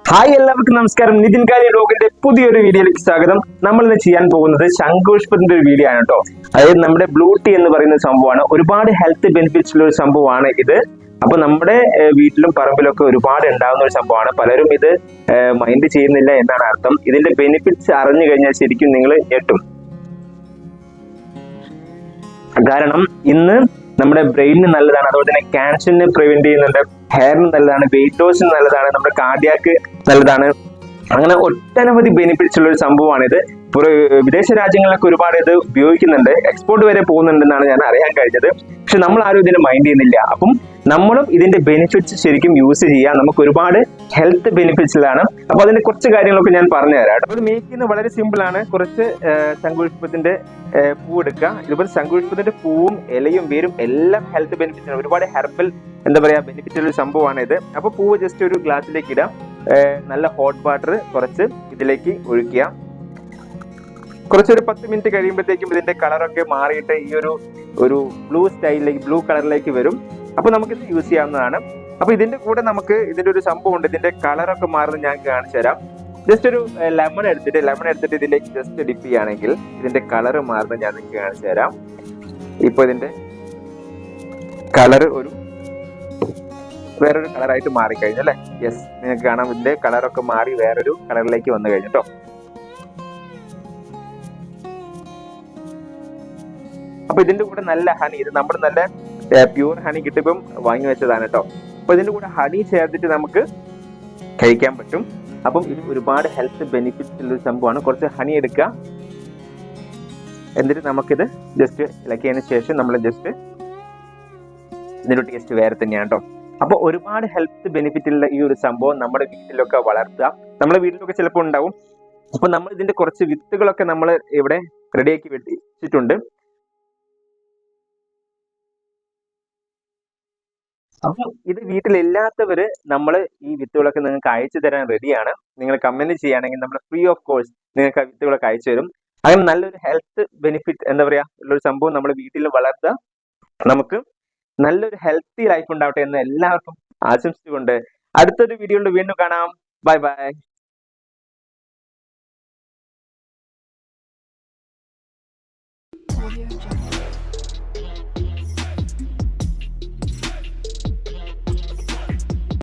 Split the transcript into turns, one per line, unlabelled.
Hi എല്ലാവർക്കും നമസ്കാരം. നിതിൻ കാലി ഡോഗിന്റെ പുതിയൊരു വീഡിയോയിലേക്ക് സ്വാഗതം. നമ്മൾ ഇന്ന് ചെയ്യാൻ പോകുന്നത് ശംഖുപുഷ്പത്തിന്റെ ഒരു വീഡിയോ ആണ് കേട്ടോ. അതായത് നമ്മുടെ ബ്ലൂ ടീ എന്ന് പറയുന്ന സംഭവമാണ്. ഒരുപാട് ഹെൽത്ത് ബെനിഫിറ്റ്സ് ഉള്ള ഒരു സംഭവമാണ് ഇത്. അപ്പൊ നമ്മുടെ വീട്ടിലും പറമ്പിലും ഒക്കെ ഒരുപാട് ഉണ്ടാകുന്ന ഒരു സംഭവമാണ്. പലരും ഇത് മൈൻഡ് ചെയ്യുന്നില്ല എന്നാണ് അർത്ഥം. ഇതിന്റെ ബെനിഫിറ്റ്സ് അറിഞ്ഞു കഴിഞ്ഞാൽ ശരിക്കും നിങ്ങൾ ഞെട്ടും. കാരണം ഇന്ന് നമ്മുടെ ബ്രെയിനിന് നല്ലതാണ്, അതുപോലെ തന്നെ ക്യാൻസറിനെ പ്രിവെന്റ് ചെയ്യുന്നുണ്ട്, ഹെയറിന് നല്ലതാണ്, വെയിറ്റ് ലോസിന് നല്ലതാണ്, നമ്മുടെ കാർഡിയാക്ക് നല്ലതാണ്. അങ്ങനെ ഒട്ടനവധി ബെനിഫിറ്റ്സ് ഉള്ള ഒരു സംഭവമാണിത്. വിദേശ രാജ്യങ്ങളിലൊക്കെ ഒരുപാട് ഇത് ഉപയോഗിക്കുന്നുണ്ട്, എക്സ്പോർട്ട് വരെ പോകുന്നുണ്ടെന്നാണ് ഞാൻ അറിയാൻ കഴിഞ്ഞത്. പക്ഷെ നമ്മൾ ആരും ഇതിന് മൈൻഡ് ചെയ്യുന്നില്ല. അപ്പം നമ്മളും ഇതിന്റെ ബെനിഫിറ്റ്സ് ശരിക്കും യൂസ് ചെയ്യാം. നമുക്ക് ഒരുപാട് ഹെൽത്ത് ബെനിഫിറ്റ്സിലാണ്. അപ്പൊ അതിന്റെ കുറച്ച് കാര്യങ്ങളൊക്കെ ഞാൻ പറഞ്ഞു തരാം. അപ്പോൾ ഇത് മേക്ക് ചെയ്യുന്നത് വളരെ സിമ്പിൾ ആണ്. കുറച്ച് ശംഖുപുഷ്പത്തിന്റെ പൂ എടുക്കുക. ഇതുപോലെ ശംഖുപുഷ്പത്തിന്റെ പൂവും ഇലയും വേരും എല്ലാം ഹെൽത്ത് ബെനിഫിറ്റ്സ് ആണ്. ഒരുപാട് ഹെർബൽ ബെനിഫിറ്റ് ഉള്ള ഒരു സംഭവമാണ് ഇത്. അപ്പൊ പൂവ് ജസ്റ്റ് ഒരു ഗ്ലാസ്സിലേക്ക് ഇടാം. നല്ല ഹോട്ട് വാട്ടർ കുറച്ച് ഇതിലേക്ക് ഒഴിക്കുക. കുറച്ചൊരു 10 മിനിറ്റ് കഴിയുമ്പോഴത്തേക്കും ഇതിന്റെ കളറൊക്കെ മാറിയിട്ട് ഈ ഒരു ബ്ലൂ കളറിലേക്ക് വരും. അപ്പൊ നമുക്കിത് യൂസ് ചെയ്യാവുന്നതാണ്. അപ്പൊ ഇതിന്റെ കൂടെ നമുക്ക് ഇതിന്റെ ഒരു സംഭവം ഉണ്ട്. ഇതിന്റെ കളറൊക്കെ മാറുന്നത് ഞാൻ കാണിച്ചു തരാം. ജസ്റ്റ് ഒരു ലെമൺ എടുത്തിട്ട് ഇതിലേക്ക് ജസ്റ്റ് ഡിപ്പ് ചെയ്യുകയാണെങ്കിൽ ഇതിന്റെ കളർ മാറുന്നത് ഞാൻ നിങ്ങൾക്ക് കാണിച്ചു തരാം. ഇപ്പൊ ഇതിന്റെ കളർ വേറൊരു കളറായിട്ട് മാറിക്കഴിഞ്ഞു അല്ലെ? യെസ്, നിങ്ങൾക്ക് കാണാം ഇതിന്റെ കളറൊക്കെ മാറി വേറൊരു കളറിലേക്ക് വന്നു കഴിഞ്ഞു കേട്ടോ. അപ്പൊ ഇതിന്റെ കൂടെ നല്ല ഹണി, ഇത് നമ്മൾ നല്ല പ്യൂർ ഹണി കിട്ടിയപ്പം വാങ്ങി വെച്ചതാണ് കേട്ടോ. അപ്പൊ ഇതിന്റെ കൂടെ ഹണി ചേർത്തിട്ട് നമുക്ക് കഴിക്കാൻ പറ്റും. അപ്പം ഇത് ഒരുപാട് ഹെൽത്ത് ബെനിഫിറ്റ്സ് ഉള്ള ഒരു സംഭവമാണ്. കുറച്ച് ഹണി എടുക്കുക, എന്നിട്ട് നമുക്കിത് ജസ്റ്റ് ഇളക്കിയതിന് ശേഷം നമ്മൾ ജസ്റ്റ് ഇതിന്റെ ടേസ്റ്റ് വേറെ തന്നെയാണ് കേട്ടോ. അപ്പൊ ഒരുപാട് ഹെൽത്ത് ബെനിഫിറ്റ് ഉള്ള ഈ ഒരു സംഭവം നമ്മുടെ വീട്ടിലൊക്കെ വളർത്തുക. നമ്മുടെ വീട്ടിലൊക്കെ ചിലപ്പോൾ ഉണ്ടാവും. അപ്പൊ നമ്മൾ ഇതിന്റെ കുറച്ച് വിത്തുകളൊക്കെ നമ്മൾ ഇവിടെ റെഡിയാക്കി വെച്ചിട്ടുണ്ട്. അപ്പൊ ഇത് വീട്ടിലില്ലാത്തവര് നമ്മൾ ഈ വിത്തുകളൊക്കെ നിങ്ങൾക്ക് അയച്ചു തരാൻ റെഡിയാണ്. നിങ്ങൾ കമന്റ് ചെയ്യുകയാണെങ്കിൽ നമ്മൾ ഫ്രീ ഓഫ് കോഴ്സ് നിങ്ങൾക്ക് ആ വിത്തുകളൊക്കെ അയച്ചു തരും. അങ്ങനെ നല്ലൊരു ഹെൽത്ത് ബെനിഫിറ്റ് ഉള്ളൊരു സംഭവം നമ്മുടെ വീട്ടിൽ വളർത്തുക. നമുക്ക് നല്ലൊരു ഹെൽത്തി ലൈഫ് ഉണ്ടാവട്ടെ എന്ന് എല്ലാവർക്കും ആശംസിച്ചുകൊണ്ട് അടുത്തൊരു വീഡിയോയിൽ വീണ്ടും കാണാം. Bye bye.